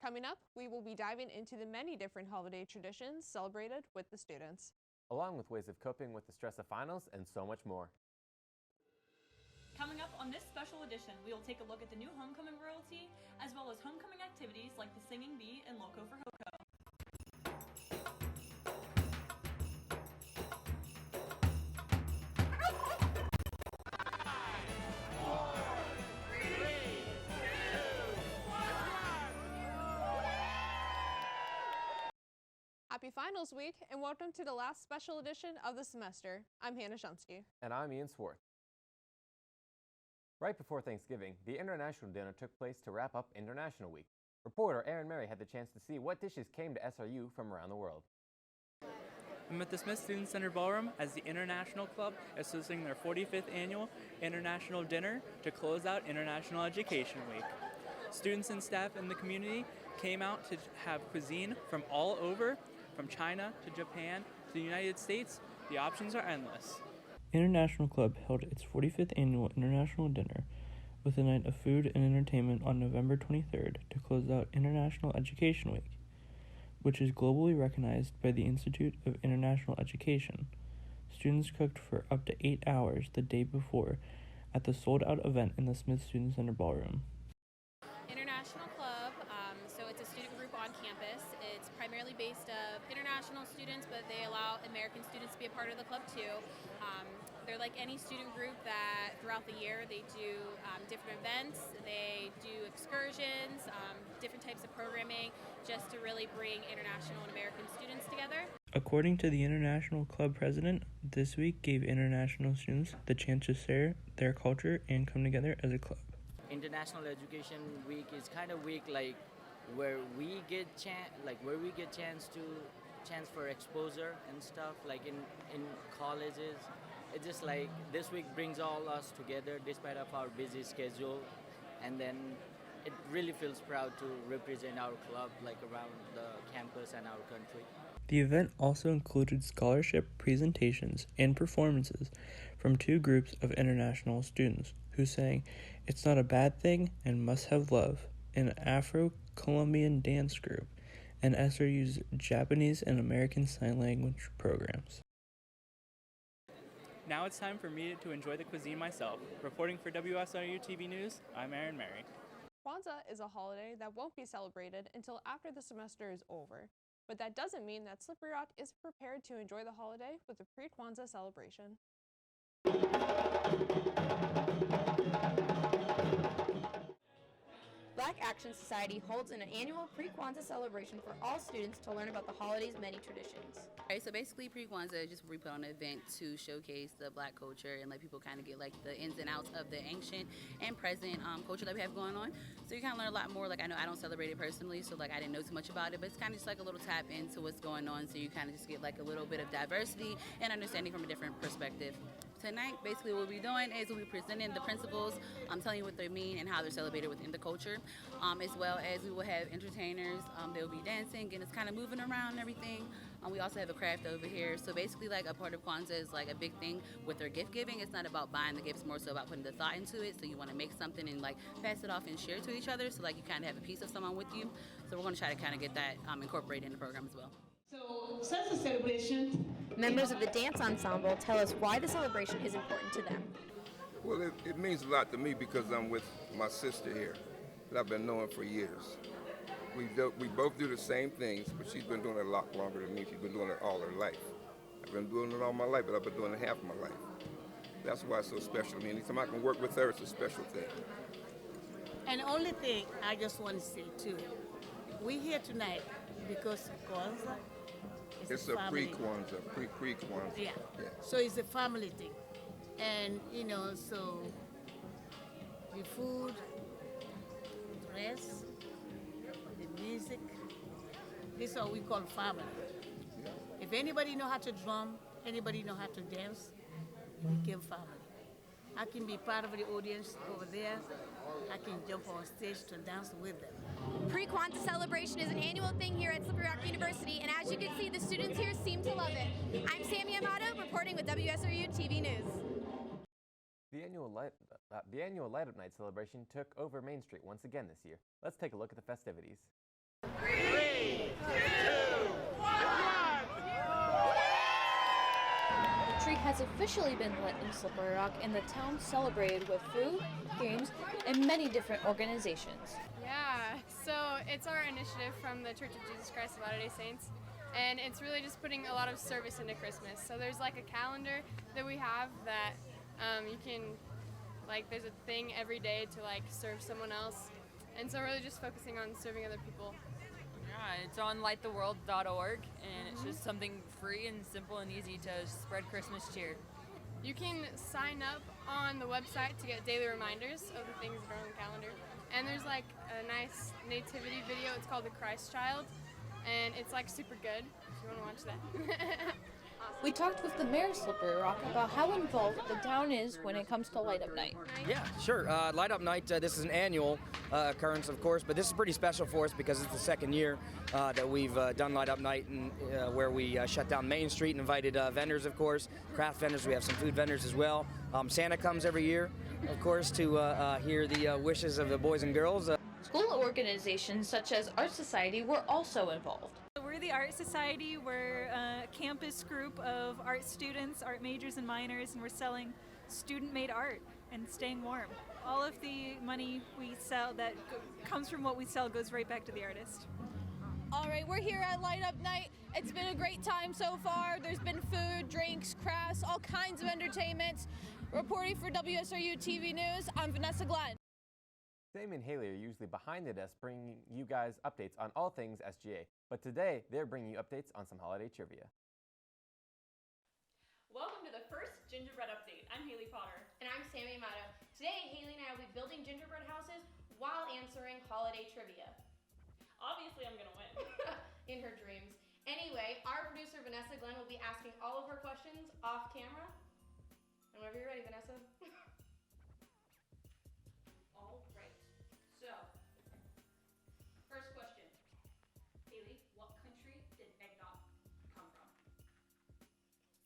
Coming up, we will be diving into the many different holiday traditions celebrated with the students, along with ways of coping with the stress of finals and so much more. Coming up on this special edition, we will take a look at the new homecoming royalty, as well as homecoming activities like the Singing Bee and Loco for Hoco. Happy Finals Week, and welcome to the last special edition of the semester. I'm Hannah Shumsky. And I'm Ian Swarth. Right before Thanksgiving, the International Dinner took place to wrap up International Week. Reporter Erin Murray had the chance to see what dishes came to SRU from around the world. I'm at the Smith Student Center Ballroom as the International Club is hosting their 45th annual International Dinner to close out International Education Week. Students and staff in the community came out to have cuisine from all over, from China to Japan to the United States. The options are endless. International Club held its 45th annual International Dinner with a night of food and entertainment on November 23rd to close out International Education Week, which is globally recognized by the Institute of International Education. Students cooked for up to 8 hours the day before at the sold-out event in the Smith Student Center Ballroom. International Club, so it's a student group on campus. It's primarily based of international students, but they allow American students to be a part of the club too. They're like any student group that throughout the year they do different events, they do excursions, different types of programming, just to really bring international and American students together. According to the International Club president, this week gave international students the chance to share their culture and come together as a club. International Education Week is kind of week like where we get chance for exposure and stuff like in colleges. It's just like this week brings all us together despite of our busy schedule, and then it really feels proud to represent our club like around the campus and our country. The event also included scholarship presentations and performances from two groups of international students who sang "It's Not a Bad Thing" and "Must Have Love," an Afro-Colombian dance group, and SRU's Japanese and American Sign Language programs. Now it's time for me to enjoy the cuisine myself. Reporting for WSRU-TV News, I'm Erin Murray. Kwanzaa is a holiday that won't be celebrated until after the semester is over, but that doesn't mean that Slippery Rock is prepared to enjoy the holiday with a pre-Kwanzaa celebration. Black Action Society holds an annual pre-Kwanzaa celebration for all students to learn about the holiday's many traditions. Okay, so basically pre-Kwanzaa is just where we put on an event to showcase the black culture and let people kind of get like the ins and outs of the ancient and present culture that we have going on. So you kind of learn a lot more. Like I know I don't celebrate it personally, so like I didn't know too much about it, but it's kind of just like a little tap into what's going on. So you kind of just get like a little bit of diversity and understanding from a different perspective. Tonight, basically what we'll be doing is we'll be presenting the principles, telling you what they mean and how they're celebrated within the culture, as well as we will have entertainers. They'll be dancing and it's kind of moving around and everything. We also have a craft over here. So basically like a part of Kwanzaa is like a big thing with their gift giving. It's not about buying the gifts, more so about putting the thought into it. So you want to make something and like pass it off and share it to each other. So like you kind of have a piece of someone with you. So we're going to try to kind of get that incorporated in the program as well. So, such a celebration. Members of the dance ensemble tell us why the celebration is important to them. Well, it means a lot to me because I'm with my sister here that I've been knowing for years. We both do the same things, but she's been doing it a lot longer than me. She's been doing it all her life. I've been doing it all my life, but I've been doing it half of my life. That's why it's so special to me. Anytime I can work with her, it's a special thing. And the only thing I just want to say too, we're here tonight because Kwanzaa. It's a pre-Kwanzaa, pre-Kwanzaa. Yeah. So it's a family thing. And, you know, so the food, dress, the music, this is what we call family. If anybody know how to drum, anybody know how to dance, it became family. I can be part of the audience over there. I can jump on stage to dance with them. Pre-Kwanzaa celebration is an annual thing here at Slippery Rock University, and as you can see, the students here seem to love it. I'm Sammy Amato, reporting with WSRU-TV News. The annual Light Up Night celebration took over Main Street once again this year. Let's take a look at the festivities. The tree has officially been lit in Slippery Rock, and the town celebrated with food, games, and many different organizations. Yeah, so it's our initiative from the Church of Jesus Christ of Latter-day Saints, and it's really just putting a lot of service into Christmas. So there's like a calendar that we have that you can, like, there's a thing every day to like serve someone else, and so really just focusing on serving other people. Yeah, it's on lighttheworld.org, and it's just something free and simple and easy to spread Christmas cheer. You can sign up on the website to get daily reminders of the things that are on the calendar. And there's like a nice nativity video. It's called The Christ Child, and it's like super good if you want to watch that. We talked with the mayor of Slippery Rock about how involved the town is when it comes to Light Up Night. Yeah, sure. Light Up Night, this is an annual occurrence, of course, but this is pretty special for us because it's the second year that we've done Light Up Night, and where we shut down Main Street and invited vendors, of course, craft vendors. We have some food vendors as well. Santa comes every year, of course, to hear the wishes of the boys and girls. School organizations such as Art Society were also involved. We're the Art Society. We're a campus group of art students, art majors and minors, and we're selling student-made art and staying warm. All of the money we sell that comes from what we sell goes right back to the artist. All right, we're here at Light Up Night. It's been a great time so far. There's been food, drinks, crafts, all kinds of entertainment. Reporting for WSRU-TV News, I'm Vanessa Glenn. Sam and Haley are usually behind the desk bringing you guys updates on all things SGA, but today they're bringing you updates on some holiday trivia. Welcome to the first gingerbread update. I'm Haley Potter. And I'm Sammy Amato. Today, Haley and I will be building gingerbread houses while answering holiday trivia. Obviously, I'm gonna win. In her dreams. Anyway, our producer Vanessa Glenn will be asking all of her questions off camera. And whenever you're ready, Vanessa. All right. So, first question. Haley, what country did eggnog come from?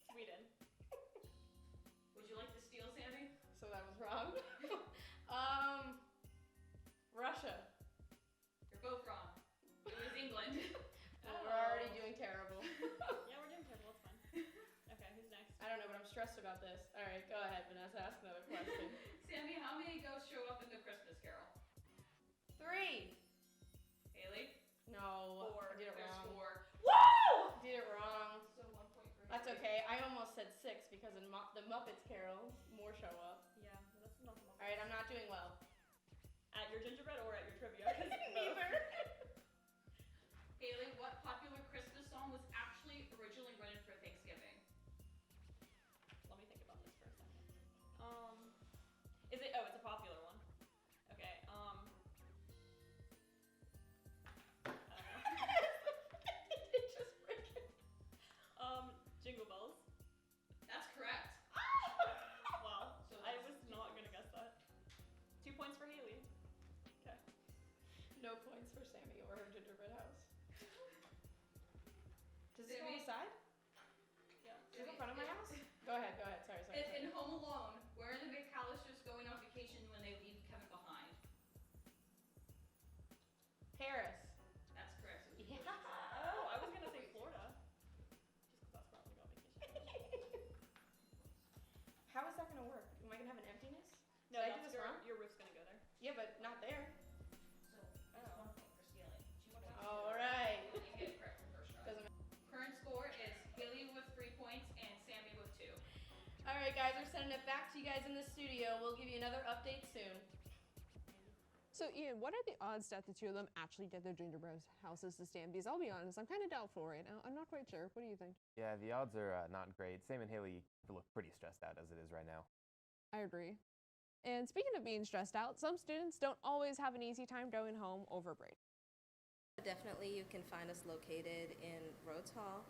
Sweden. Would you like to steal, Sammy? So that was wrong. Russia. You're both wrong. It was England. Well, we're already doing terrible. Yeah, we're doing terrible. It's fine. Okay, who's next? I don't know, but I'm stressed about this. All right, go ahead, Vanessa. Ask another question. Sammy, how many ghosts show up in the Christmas Carol? 3. Haley? No. 4. I did it There's wrong. 4. Woo! Did it wrong. So 1 point for That's Haley. okay. I almost said 6 because in the Muppets Carol, more show up. Yeah, that's not the All right, I'm not doing well. At your gingerbread or at your trivia? 'Cause Neither. Haley, what popular Christmas song was actually originally written for Thanksgiving? Let me think about this for a second. Is it? Oh, it's a popular one. Okay. I don't know. It just freaking. Jingle Bells. That's correct. Wow. So I was not gonna guess that. 2 points for Haley. Okay. No points for Sammy or her gingerbread house. Does it go Sammy? inside? Yeah. Does it go in front of my house? Go ahead. Sorry. In Home Alone, where are the McAllisters going on vacation when they leave Kevin behind? Paris. That's correct. It was Yeah. Oh, I was gonna say Florida. Just 'cause that's where we go on vacation. How is that gonna work? Am I gonna have an emptiness? No, Did I do that's this wrong? your roof's gonna go there. Yeah, but not there. So that's 1 point for stealing. 2 points. All right. You get it correct from first try. Doesn't Current score is Haley with 3 points and Sammy with 2. All right, guys, we're sending it back to you guys in the studio. We'll give you another update soon. So Ian, what are the odds that the two of them actually get their gingerbread houses to stand? Because I'll be honest, I'm kind of doubtful right now. I'm not quite sure. What do you think? Yeah, the odds are not great. Sam and Haley look pretty stressed out as it is right now. I agree. And speaking of being stressed out, some students don't always have an easy time going home over break. Definitely, you can find us located in Rhodes Hall.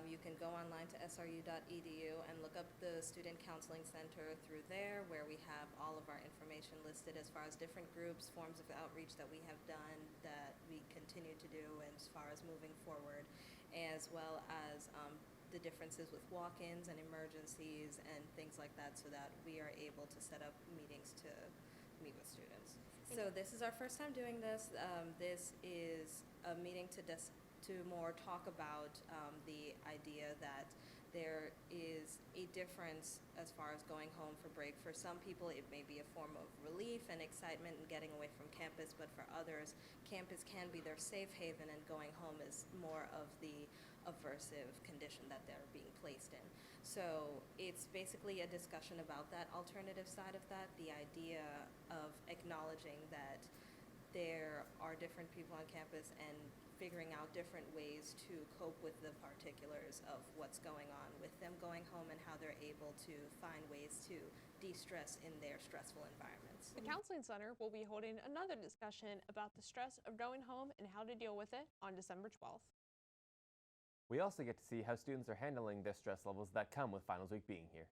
You can go online to WSRU.edu and look up the Student Counseling Center through there, where we have all of our information listed as far as different groups, forms of outreach that we have done, that we continue to do as far as moving forward, as well as the differences with walk-ins and emergencies and things like that, so that we are able to set up meetings to meet with students. So this is our first time doing this. This is a meeting to more talk about the idea that there is a difference as far as going home for break. For some people, it may be a form of relief and excitement and getting away from campus, but for others, campus can be their safe haven, and going home is more of the aversive condition that they're being placed in. So it's basically a discussion about that alternative side of that, the idea of acknowledging that there are different people on campus and figuring out different ways to cope with the particulars of what's going on with them going home and how they're able to find ways to de-stress in their stressful environments. The Counseling Center will be holding another discussion about the stress of going home and how to deal with it on December 12th. We also get to see how students are handling the stress levels that come with finals week being here.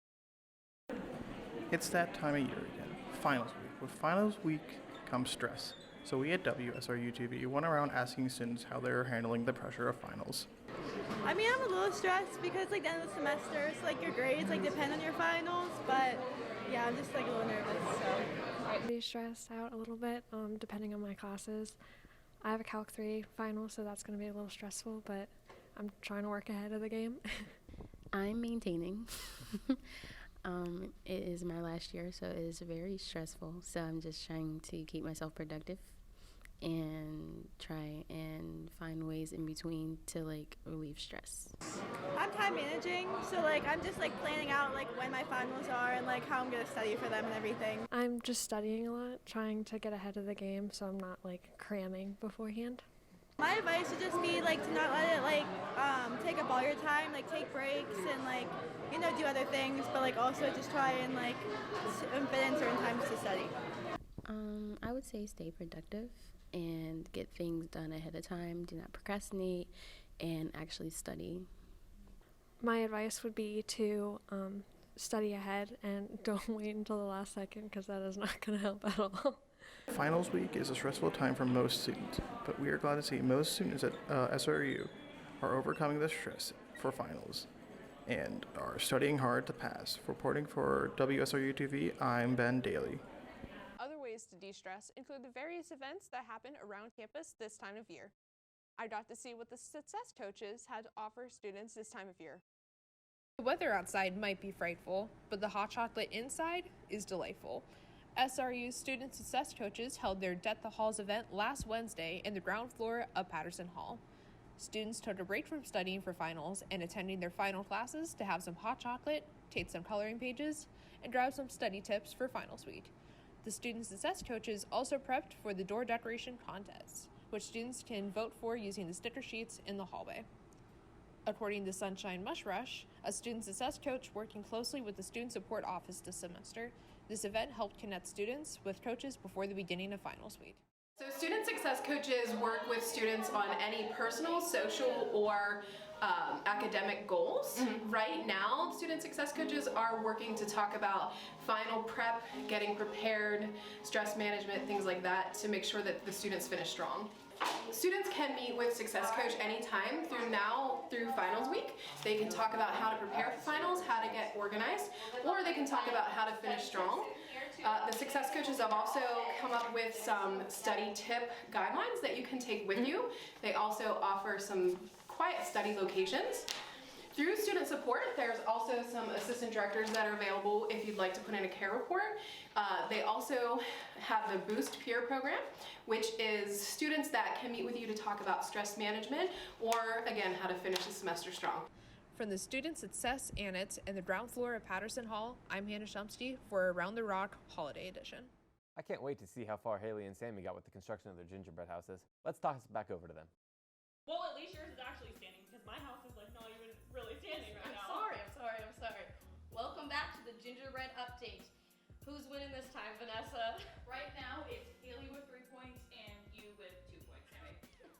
It's that time of year again, finals week. With finals week comes stress. So we at WSRU-TV went around asking students how they're handling the pressure of finals. I mean, I'm a little stressed because like the end of the semester, so like your grades like depend on your finals, but yeah, I'm just like a little nervous. So I'd be stressed out a little bit, depending on my classes. I have a Calc 3 final, so that's going to be a little stressful, but I'm trying to work ahead of the game. I'm maintaining. It is my last year, so it is very stressful. So I'm just trying to keep myself productive and try and find ways in between to like relieve stress. I'm time managing, so like I'm just like planning out like when my finals are and like how I'm gonna study for them and everything. I'm just studying a lot, trying to get ahead of the game, so I'm not like cramming beforehand. My advice would just be like to not let it like take up all your time, like take breaks and like, you know, do other things, but like also just try and like fit in certain times to study. I would say stay productive and get things done ahead of time. Do not procrastinate and actually study. My advice would be to study ahead and don't wait until the last second, because that is not going to help at all. Finals week is a stressful time for most students, but we are glad to see most students at SRU are overcoming the stress for finals and are studying hard to pass. Reporting for WSRU-TV, I'm Ben Daly. Other ways to de-stress include the various events that happen around campus this time of year. I got to see what the success coaches had to offer students this time of year. The weather outside might be frightful, but the hot chocolate inside is delightful. SRU's Student Success Coaches held their Deck the Halls event last Wednesday in the ground floor of Patterson Hall. Students took a break from studying for finals and attending their final classes to have some hot chocolate, take some coloring pages, and grab some study tips for finals week. The Student Success Coaches also prepped for the door decoration contest, which students can vote for using the sticker sheets in the hallway. According to Sunshine Mush Rush, a Student Success Coach working closely with the Student Support Office this semester, this event helped connect students with coaches before the beginning of finals week. So Student Success Coaches work with students on any personal, social, or academic goals. Right now, Student Success Coaches are working to talk about final prep, getting prepared, stress management, things like that, to make sure that the students finish strong. Students can meet with Success Coach anytime through finals week. They can talk about how to prepare for finals, how to get organized, or they can talk about how to finish strong. The Success Coaches have also come up with some study tip guidelines that you can take with you. They also offer some quiet study locations. Through student support, there's also some assistant directors that are available if you'd like to put in a care report. They also have the Boost Peer program, which is students that can meet with you to talk about stress management or, again, how to finish the semester strong. From the Student Success Annex in the ground floor of Patterson Hall, I'm Hannah Shumsky for Around the Rock Holiday Edition. I can't wait to see how far Haley and Sammy got with the construction of their gingerbread houses. Let's toss it back over to them. Well, at least yours is actually standing, because my house is like not even really standing right now. I'm sorry. Welcome back to the gingerbread update. Who's winning this time, Vanessa? Right now, it's Haley with 3 points and you with 2 points, Sammy.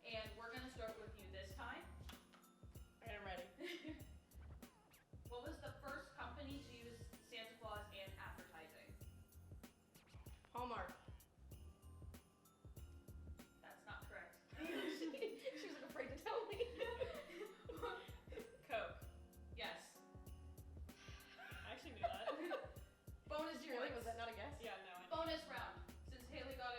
And we're gonna start with you this time. Alright, I'm ready. What was the first company to use Santa Claus in advertising? Hallmark. That's not correct. She was like afraid to tell me. Coke. Yes. I actually knew that. Bonus round. Was that not a guess? Yeah, no. Bonus round. Since Haley got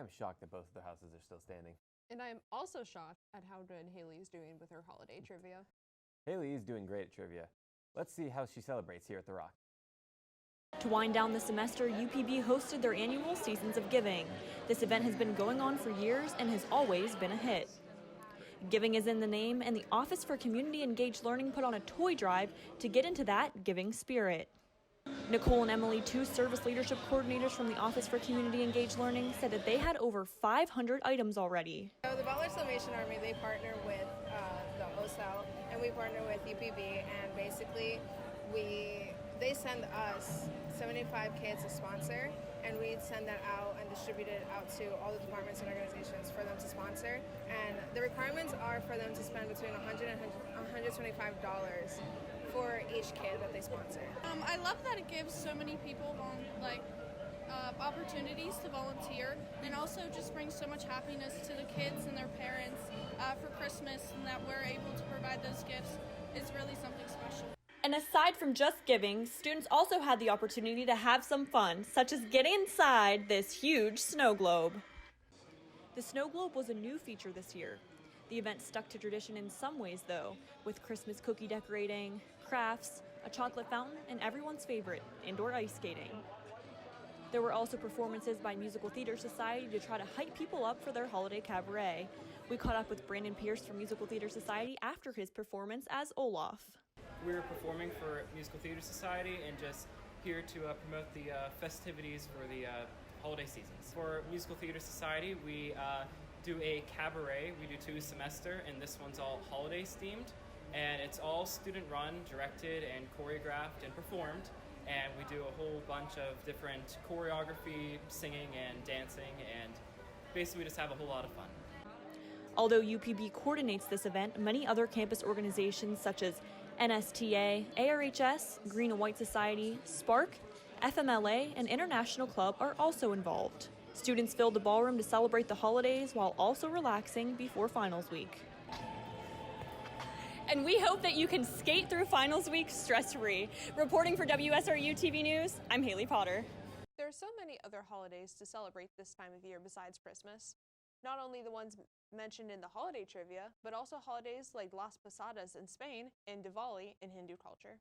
am shocked that both of their houses are still standing. And I am also shocked at how good Haley is doing with her holiday trivia. Haley is doing great at trivia. Let's see how she celebrates here at The Rock. To wind down the semester, UPB hosted their annual Seasons of Giving. This event has been going on for years and has always been a hit. Giving is in the name, and the Office for Community Engaged Learning put on a toy drive to get into that giving spirit. Nicole and Emily, two service leadership coordinators from the Office for Community Engaged Learning, said that they had over 500 items already. So the Butler Salvation Army, they partner with the OSEL, and we partner with UPB, and basically they send us 75 kids to sponsor, and we send that out and distribute it out to all the departments and organizations for them to sponsor. And the requirements are for them to spend between $100 and $125 for each kid that they sponsor. I love that it gives so many people opportunities to volunteer, and also just brings so much happiness to the kids and their parents for Christmas, and that we're able to provide those gifts is really something special. And aside from just giving, students also had the opportunity to have some fun, such as getting inside this huge snow globe. The snow globe was a new feature this year. The event stuck to tradition in some ways, though, with Christmas cookie decorating, crafts, a chocolate fountain, and everyone's favorite, indoor ice skating. There were also performances by Musical Theater Society to try to hype people up for their holiday cabaret. We caught up with Brandon Pierce from Musical Theater Society after his performance as Olaf. We were performing for Musical Theater Society and just here to promote the festivities for the holiday seasons. For Musical Theater Society, we do a cabaret. We do 2 a semester, and this one's all holidays themed. And it's all student run, directed, and choreographed and performed. And we do a whole bunch of different choreography, singing, and dancing, and basically we just have a whole lot of fun. Although UPB coordinates this event, many other campus organizations such as NSTA, ARHS, Green and White Society, Spark, FMLA, and International Club are also involved. Students filled the ballroom to celebrate the holidays while also relaxing before finals week. And we hope that you can skate through finals week stress-free. Reporting for WSRU-TV News, I'm Haley Potter. There are so many other holidays to celebrate this time of year besides Christmas. Not only the ones mentioned in the holiday trivia, but also holidays like Las Posadas in Spain and Diwali in Hindu culture.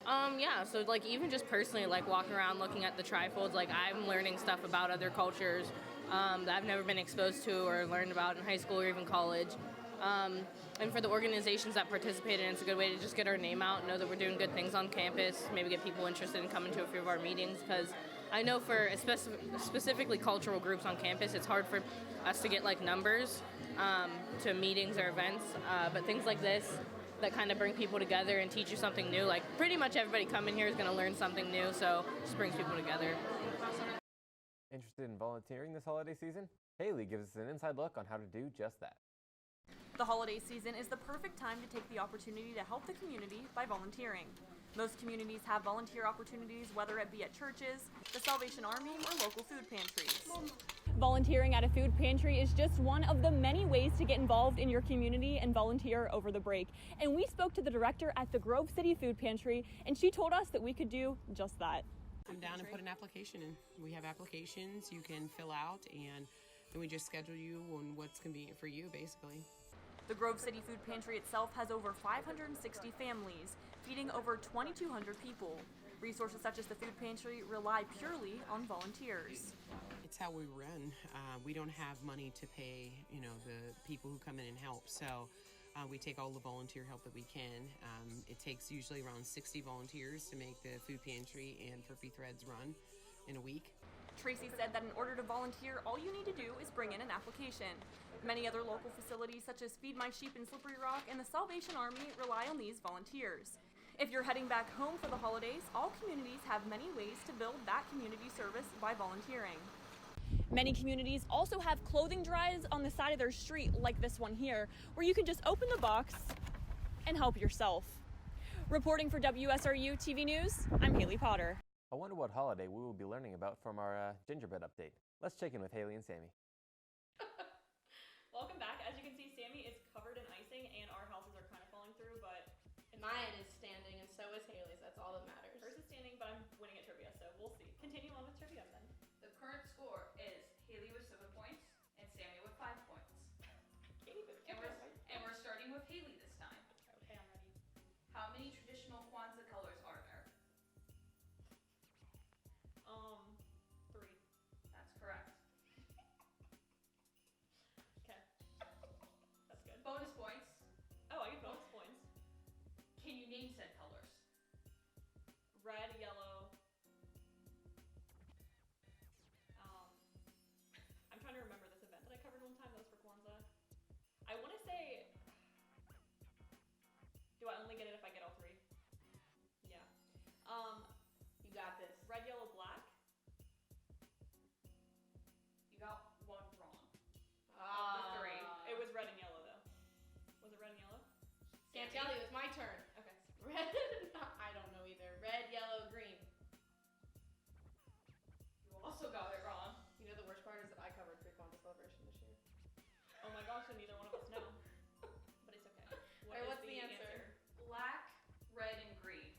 Yeah, so like even just personally, like walking around looking at the trifolds, like I'm learning stuff about other cultures that I've never been exposed to or learned about in high school or even college. And for the organizations that participate in it, it's a good way to just get our name out, know that we're doing good things on campus, maybe get people interested in coming to a few of our meetings, because I know for specifically cultural groups on campus, it's hard for us to get like numbers to meetings or events, but things like this that kind of bring people together and teach you something new. Like pretty much everybody coming here is going to learn something new, so it just brings people together. Interested in volunteering this holiday season? Haley gives us an inside look on how to do just that. The holiday season is the perfect time to take the opportunity to help the community by volunteering. Most communities have volunteer opportunities, whether it be at churches, the Salvation Army, or local food pantries. Volunteering at a food pantry is just one of the many ways to get involved in your community and volunteer over the break. And we spoke to the director at the Grove City Food Pantry, and she told us that we could do just that. Come down and put an application in. We have applications you can fill out, and then we just schedule you on what's convenient for you, basically. The Grove City Food Pantry itself has over 560 families, feeding over 2,200 people. Resources such as the food pantry rely purely on volunteers. It's how we run. We don't have money to pay, the people who come in and help. So we take all the volunteer help that we can. It takes usually around 60 volunteers to make the food pantry and Furphy Threads run in a week. Tracy said that in order to volunteer, all you need to do is bring in an application. Many other local facilities such as Feed My Sheep in Slippery Rock and the Salvation Army rely on these volunteers. If you're heading back home for the holidays, all communities have many ways to build that community service by volunteering. Many communities also have clothing drives on the side of their street, like this one here, where you can just open the box and help yourself. Reporting for WSRU-TV News, I'm Haley Potter. I wonder what holiday we will be learning about from our gingerbread update. Let's check in with Haley and Sammy. Welcome back. As you can see, Sammy is covered in icing and our houses are kind of falling through, but mine is standing and so is Haley's. That's all that matters. Hers is standing, but I'm winning at trivia, so we'll see. Continue on with trivia then. The current score is Haley with 7 right, Jelly, it's my turn. Okay. Red, I don't know either. Red, yellow, green. You also got it wrong. You know the worst part is that I covered pre-Kwanzaa celebration this year. Oh my gosh, and neither one of us know. But it's okay. Alright, what's the answer? Black, red, and green.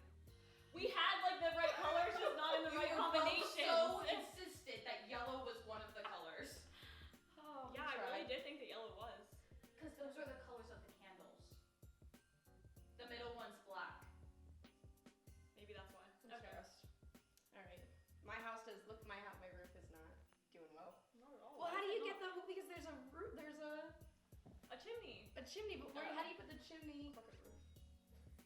We had like the right colors, just not in the right combination. So insisted that yellow was one of the colors. Oh, yeah, I really did think that yellow was. Because those are the colors of the candles. The middle one's black. Maybe that's why. I'm stressed. Alright. My house does look. My roof is not doing well. Not at all. Well, how do you get the? Because there's a roof. There's a chimney. A chimney, but where? How do you put the chimney? Crooked roof.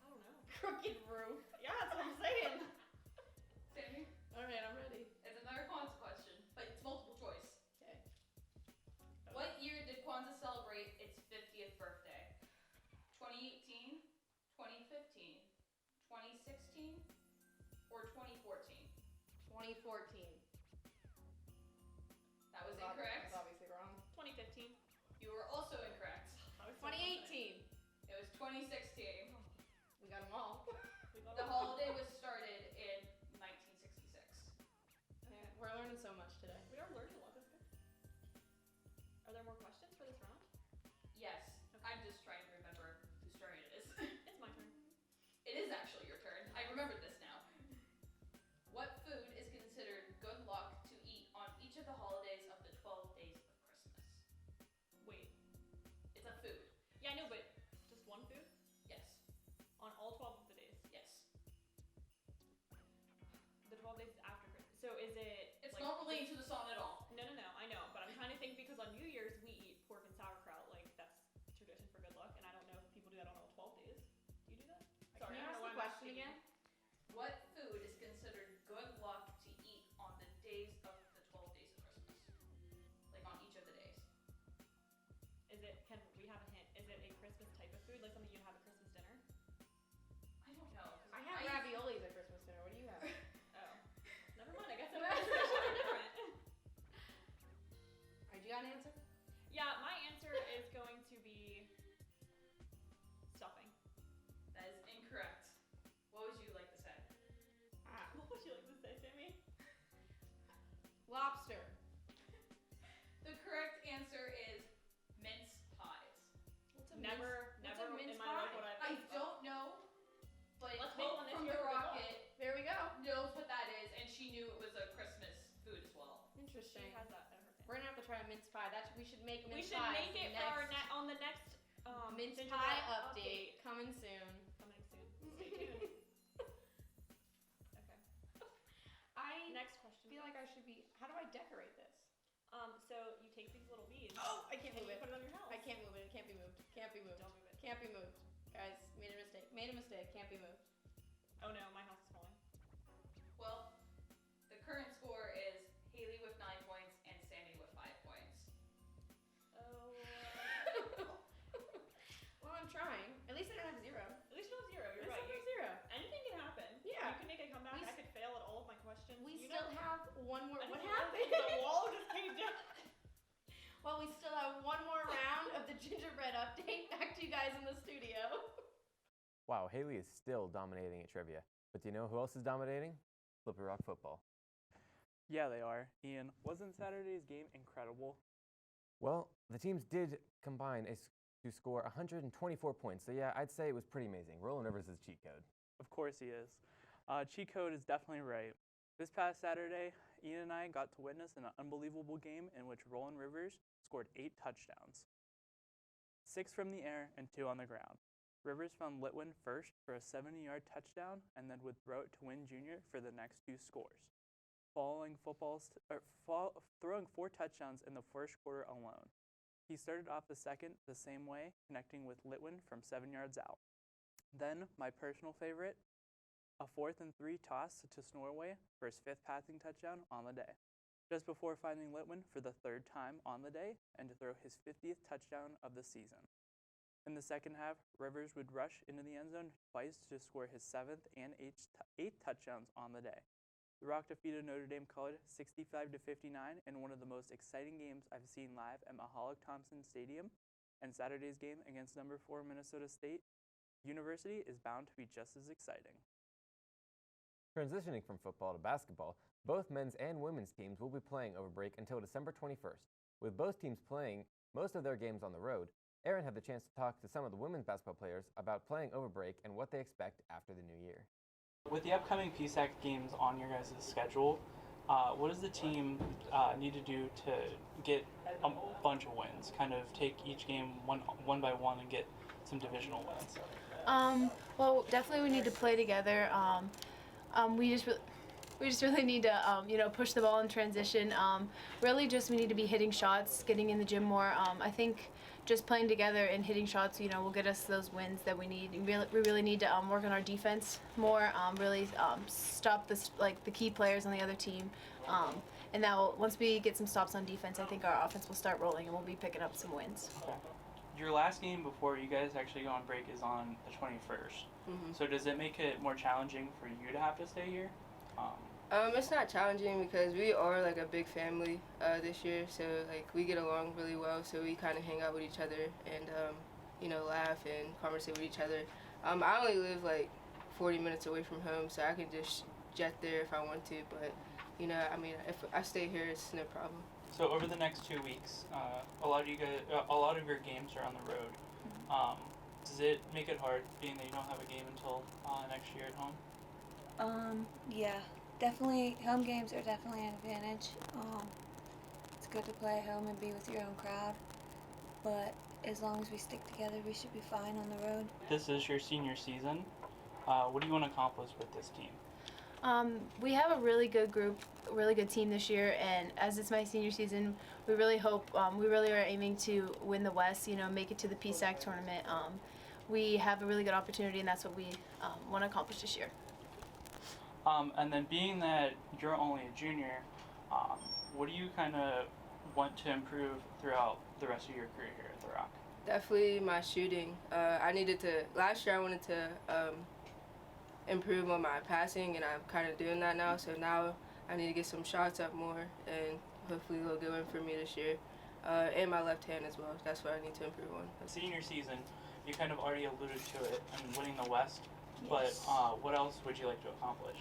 I don't know. Crooked roof. Yeah, that's what I'm saying. Sammy. All right, I'm ready. It's another Kwanzaa question, but it's multiple choice. Okay. What year did Kwanzaa celebrate its 50th birthday? 2018, 2015, 2016, or 2014? 2014. That was incorrect. That's obviously wrong. 2015. You were also incorrect. 2018. It was 2016. We got them all. The holiday was started in 1966. Yeah, we're learning so much today. We are learning a lot. That's good. Are there more questions for this round? Yes. Okay. I'm just trying to remember whose turn it is. It's my turn. It is actually your turn. I remembered this now. What food is considered good luck to eat on each of the holidays of the 12 days of Christmas? Wait. It's a food. Yeah, I know, but just one food? Yes. On all 12 of the days? Yes. The 12 days after Christmas. So is it... It's like, not related to the song at all. No, I know. But I'm trying to think because on New Year's we eat pork and sauerkraut. Like, that's tradition for good luck. And I don't know if people do that on all 12 days. Do you do that? Sorry, Can you ask the question again? What food is considered good luck to eat on the days of the 12 days of Christmas? Like on each of the days. Is it, can we have a hint? Is it a Christmas type of food? Like something you'd have at Christmas dinner? I don't know. I have raviolis at Christmas dinner. What do you have? Oh. Never mind. I guess it was different. Alright, you got an answer? Yeah, my answer is going to be stuffing. That is incorrect. What would you like to say? What would you like to say, Sammy? Lobster. The correct answer is mince pies. What's a Never what's a mince in my pie? life would I don't know, but Let's make one this from year the for good luck. Rocket There we go. knows what that is, and she knew it was a Christmas food as well. Interesting. She has that in her family. We're gonna have to try a mince pie. We should make mince We should pies make it for our on the next mince gingerbread pie update coming soon. Coming soon. Stay tuned. Okay. Next question. I feel like I should be. How do I decorate this? So you take these little beads. Oh, I can't and move you it. put it on your house. I can't move it. It can't be moved. Can't be moved. Don't move it. Can't be moved. Guys, made a mistake. Made a mistake. Can't be moved. Oh no, my house is falling. Well, the current score is Haley with 9 points and Sammy with 5 points. Oh. Well, I'm trying. At least I don't have zero. At least you have zero. You're At right. least I have zero. Anything can happen. Yeah. You can make a comeback. I could fail at all of my questions. We You still know- have one more. I What just realized happened? The wall just came down. Well, we still have one more round of the gingerbread update. Back to you guys in the studio. Wow, Haley is still dominating at trivia. But do you know who else is dominating? Slippery Rock football. Yeah, they are. Ian, wasn't Saturday's game incredible? Well, the teams did combine to score 124 points. So yeah, I'd say it was pretty amazing. Roland Rivers is cheat code. Of course he is. Cheat code is definitely right. This past Saturday, Ian and I got to witness an unbelievable game in which Roland Rivers scored 8 touchdowns. 6 from the air and 2 on the ground. Rivers found Litwin first for a 70-yard touchdown and then would throw it to Wynn Jr. for the next 2 scores, throwing 4 touchdowns in the first quarter alone. He started off the second the same way, connecting with Litwin from 7 yards out. Then, my personal favorite, a 4th and 3 toss to Snorway for his 5th passing touchdown on the day, just before finding Litwin for the 3rd time on the day and to throw his 50th touchdown of the season. In the second half, Rivers would rush into the end zone twice to score his 7th and 8th touchdowns on the day. The Rock defeated Notre Dame College 65-59 in one of the most exciting games I've seen live at Mahalik Thompson Stadium, and Saturday's game against number 4 Minnesota State University is bound to be just as exciting. Transitioning from football to basketball, both men's and women's teams will be playing over break until December 21st. With both teams playing most of their games on the road, Aaron had the chance to talk to some of the women's basketball players about playing over break and what they expect after the new year. With the upcoming PSAC games on your guys' schedule, what does the team need to do to get a bunch of wins? Kind of take each game one by one and get some divisional wins? Well, definitely we need to play together. We just really need to, push the ball in transition. Really just we need to be hitting shots, getting in the gym more. I think just playing together and hitting shots, will get us those wins that we need. We really need to work on our defense more, really stop the key players on the other team. And now once we get some stops on defense, I think our offense will start rolling and we'll be picking up some wins. Okay. Your last game before you guys actually go on break is on the 21st. So does it make it more challenging for you to have to stay here? It's not challenging because we are like a big family this year, so like we get along really well, so we kind of hang out with each other and laugh and conversate with each other. I only live like 40 minutes away from home, so I can just jet there if I want to, but if I stay here, it's no problem. So over the next 2 weeks, a lot of your games are on the road. Does it make it hard being that you don't have a game until next year at home? Yeah, definitely. Home games are definitely an advantage. It's good to play at home and be with your own crowd, but as long as we stick together, we should be fine on the road. This is your senior season. What do you want to accomplish with this team? We have a really good group, a really good team this year, and as it's my senior season, we really hope, we really are aiming to win the West, make it to the PSAC tournament. We have a really good opportunity, and that's what we want to accomplish this year. And then being that you're only a junior, what do you kind of want to improve throughout the rest of your career here at The Rock? Definitely my shooting. Last year I wanted to improve on my passing, and I'm kind of doing that now, so now I need to get some shots up more, and hopefully it'll go in for me this year. And my left hand as well. That's what I need to improve on. Senior season, you kind of already alluded to it, and winning the West, but what else would you like to accomplish?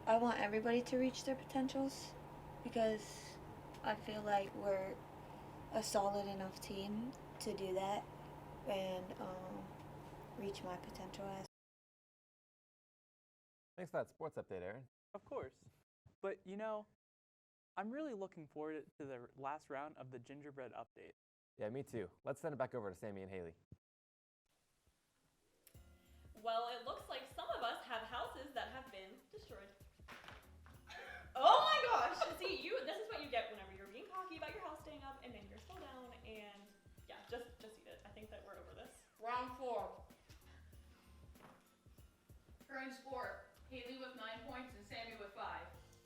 I want everybody to reach their potentials, because I feel like we're a solid enough team to do that and reach my potential as. Thanks for that sports update, Aaron. Of course. But I'm really looking forward to the last round of the gingerbread update. Yeah, me too. Let's send it back over to Sammy and Haley. Well, it looks like some of us have houses that have been destroyed. Oh my gosh! See, this is what you get whenever you're being cocky about your house staying up and then you're still down, and yeah, just eat it. I think that we're over this. Round 4. Current score, Haley with 9 points and Sammy with 5.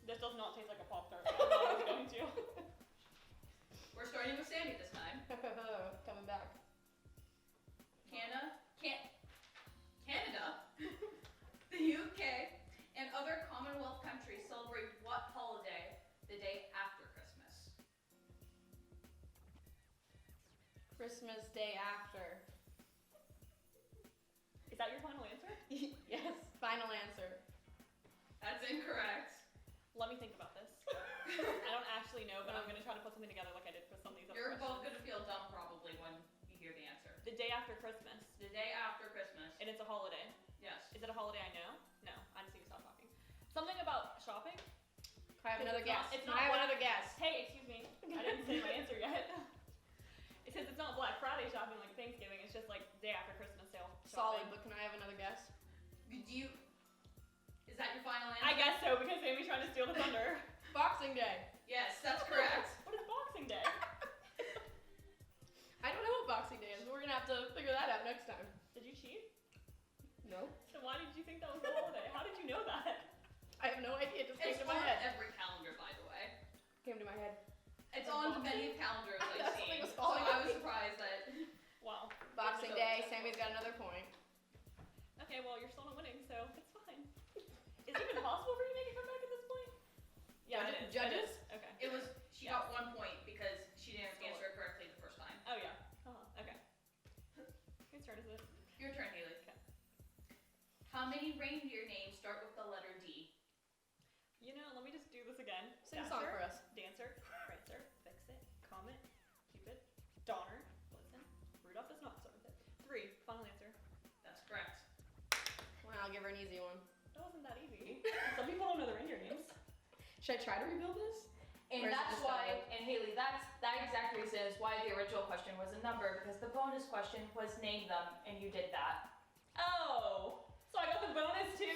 This does not taste like a Pop-Tart. I thought I was going to. We're starting with Sammy this time. Coming back. Canada, the UK, and other Commonwealth countries celebrate what holiday the day after Christmas? Christmas Day after. Is that your final answer? Yes, final answer. That's incorrect. Let me think about this. I don't actually know, but I'm going to try to put something together like I did for some of these other You're both questions. going to feel dumb probably when you hear the answer. The day after Christmas. The day after Christmas. And it's a holiday. Yes. Is it a holiday I know? No, I just need to stop talking. Something about shopping? Can I have another guess? It's Can not I have Black- another guess? Hey, excuse me. I didn't say my answer yet. It says it's not Black Friday shopping like Thanksgiving. It's just like day after Christmas sale Solid, shopping. but can I have another guess? Is that your final answer? I guess so, because Amy's trying to steal the thunder. Boxing Day. Yes, that's correct. What is Boxing Day? I don't know what Boxing Day is, but we're gonna have to figure that out next time. Did you cheat? No. Then why did you think that was the holiday? How did you know that? I have no idea. It just came It's to my on head. every calendar, by the way. Came to my head. It's on many calendars I've That's seen. what was So falling I was on me. surprised that. Wow. Boxing Day. Sammy's got another point. Okay, well, you're still not winning, so it's fine. Is it even possible for you to make a comeback at this point? Yeah, it is. Judges? Okay. It was. She got 1 point because she many reindeer names start with the letter D? You know, let me just do this again. Sing a song for us. Dancer, Prancer, Fix-It, Comet, Cupid, Donner, Blitzen, Rudolph does not start with it. 3, final answer. That's correct. Well, I'll give her an easy one. That wasn't that easy. Some people don't know the reindeer names. Should I try to rebuild this? And that's why, and Haley, that exact reason is why the original question was a number, because the bonus question was name them, and you did that. Oh, so I got the bonus too.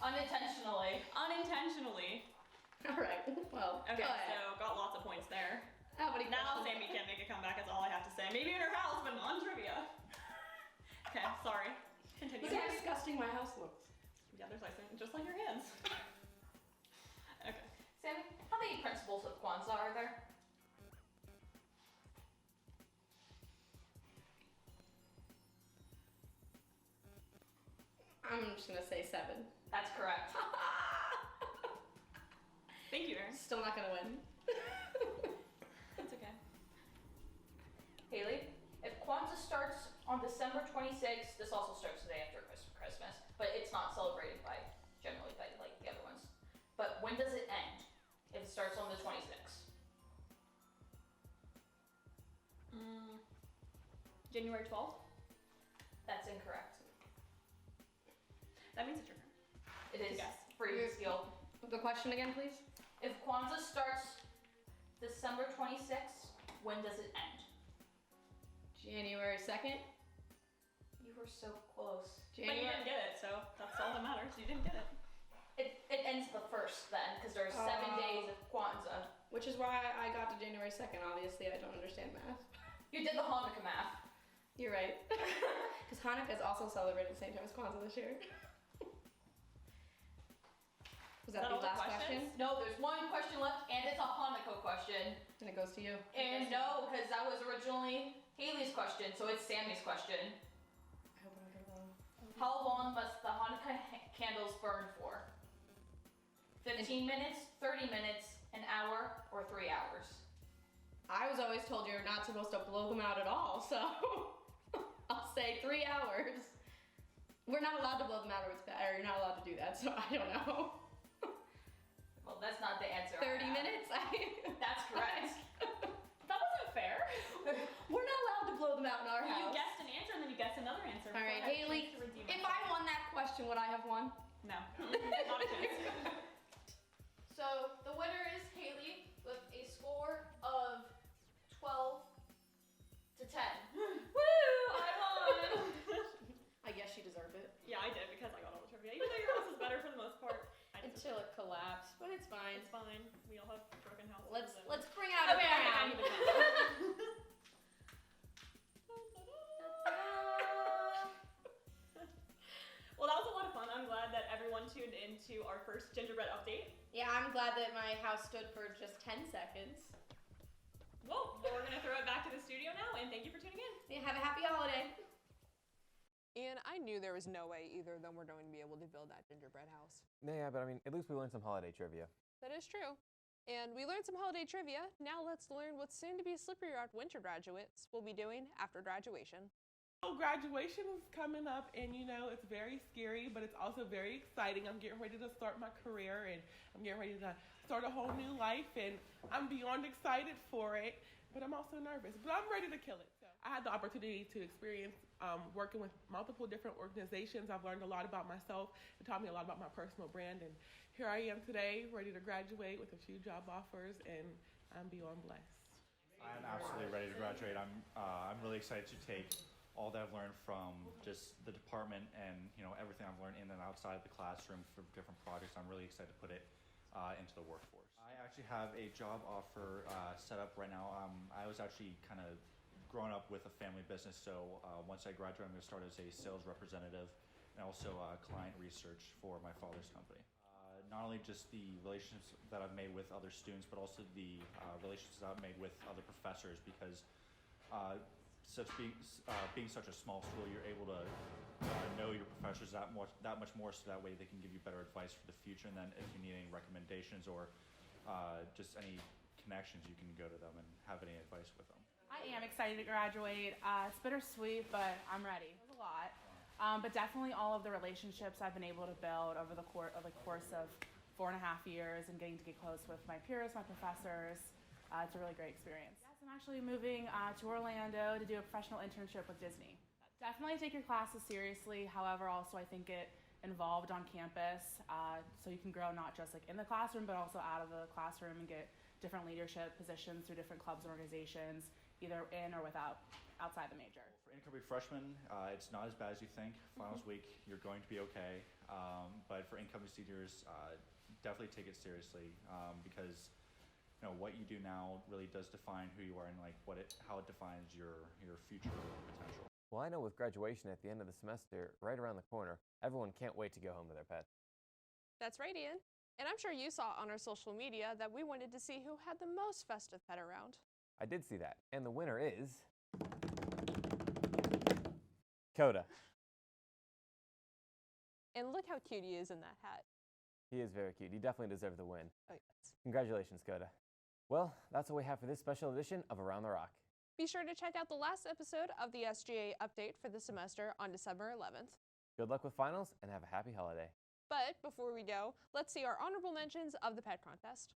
Unintentionally. Unintentionally. All right. Well, okay, go ahead. so got lots of points there. How many now questions? Sammy can't make a comeback. That's all I have to say. Maybe in her house, but not on trivia. Okay, sorry. Continue. Look how disgusting my house looks. Yeah, there's icing, just like your hands. Okay. Sammy, how many principles of Kwanzaa are there? I'm just gonna say 7. That's correct. Thank you, Erin. Still not gonna win. That's okay. Haley, if Kwanzaa starts on December 26th, this also starts the day after Christmas, but it's not celebrated generally by like the other ones. But when does it end? If it starts on the 26th. January 12th? That's incorrect. That means it's your turn. It is Yes. free skill. The question again, please? If Kwanzaa starts December 26th, when does it end? January 2nd. You were so close. But you didn't get it, so that's all that matters. You didn't get it. It ends the 1st then, because there's 7 days of Kwanzaa. Which is why I got to January 2nd. Obviously, I don't understand math. You did the Hanukkah math. You're right. Because Hanukkah is also celebrated at the same time as Kwanzaa this year. Was that the last question? No, there's one question left, and it's a Hanukkah question. And it goes to you. And no, because that was originally Haley's question, so it's Sammy's question. I hope I don't get it wrong. How long must the Hanukkah candles burn for? 15 minutes, 30 minutes, an hour, or 3 hours? I was always told you're not supposed to blow them out at all, so I'll say 3 hours. We're not allowed to blow them out, or it's bad, or you're not allowed to do that, so I don't know. Well, that's not the answer. 30 minutes? That's correct. That wasn't fair. We're not allowed to blow them out in our house. You guessed an answer and then you guessed another answer. All right, Haley, if I won that question, would I have won? No. Not a chance. So the winner is Haley with a score of 12 to 10. Woo! I won! I guess she deserved it. Yeah, I did because I got all the trivia. Even though your house is better for the most part. Until it collapsed, but it's fine. It's fine. We all have broken houses. Let's bring out a crown. Well, that was a lot of fun. I'm glad that everyone tuned into our first gingerbread update. Yeah, I'm glad that my house stood for just 10 seconds. Well, we're going to throw it back to the studio now, and thank you for tuning in. Yeah, have a happy holiday. And I knew there was no way either of them were going to be able to build that gingerbread house. Yeah, but I mean, at least we learned some holiday trivia. That is true. And we learned some holiday trivia. Now let's learn what soon-to-be Slippery Rock winter graduates will be doing after graduation. So graduation is coming up, and you know, it's very scary, but it's also very exciting. I'm getting ready to start my career, and I'm getting ready to start a whole new life, and I'm beyond excited for it, but I'm also nervous, but I'm ready to kill it. So I had the opportunity to experience working with multiple different organizations. I've learned a lot about myself. It taught me a lot about my personal brand, and here I am today, ready to graduate with a few job offers, and I'm beyond blessed. I'm absolutely ready to graduate. I'm really excited to take all that I've learned from just the department and everything I've learned in and outside the classroom for different projects. I'm really excited to put it into the workforce. I actually have a job offer set up right now. I was actually kind of growing up with a family business, so once I graduate, I'm going to start as a sales representative and also client research for my father's company. Not only just the relationships that I've made with other students, but also the relationships that I've made with other professors, because being such a small school, you're able to know your professors that much more, so that way they can give you better advice for the future, and then if you need any recommendations or just any connections, you can go to them and have any advice with them. I am excited to graduate. It's bittersweet, but I'm ready. It's a lot. But definitely all of the relationships I've been able to build over the course of 4.5 years and getting to get close with my peers, my professors. It's a really great experience. Yes, I'm actually moving to Orlando to do a professional internship with Disney. Definitely take your classes seriously. However, also I think it involved on campus, so you can grow not just like in the classroom, but also out of the classroom and get different leadership positions through different clubs and organizations, either in or outside the major. For incoming freshmen, it's not as bad as you think. Finals week, you're going to be okay. But for incoming seniors, definitely take it seriously because what you do now really does define who you are and how it defines your future potential. Well, I know with graduation at the end of the semester, right around the corner, everyone can't wait to go home to their pet. That's right, Ian. And I'm sure you saw on our social media that we wanted to see who had the most festive pet around. I did see that, and the winner is Coda. And look how cute he is in that hat. He is very cute. He definitely deserved the win. Oh, yes. Congratulations, Coda. Well, that's all we have for this special edition of Around the Rock. Be sure to check out the last episode of the SGA update for the semester on December 11th. Good luck with finals and have a happy holiday. But before we go, let's see our honorable mentions of the pet contest.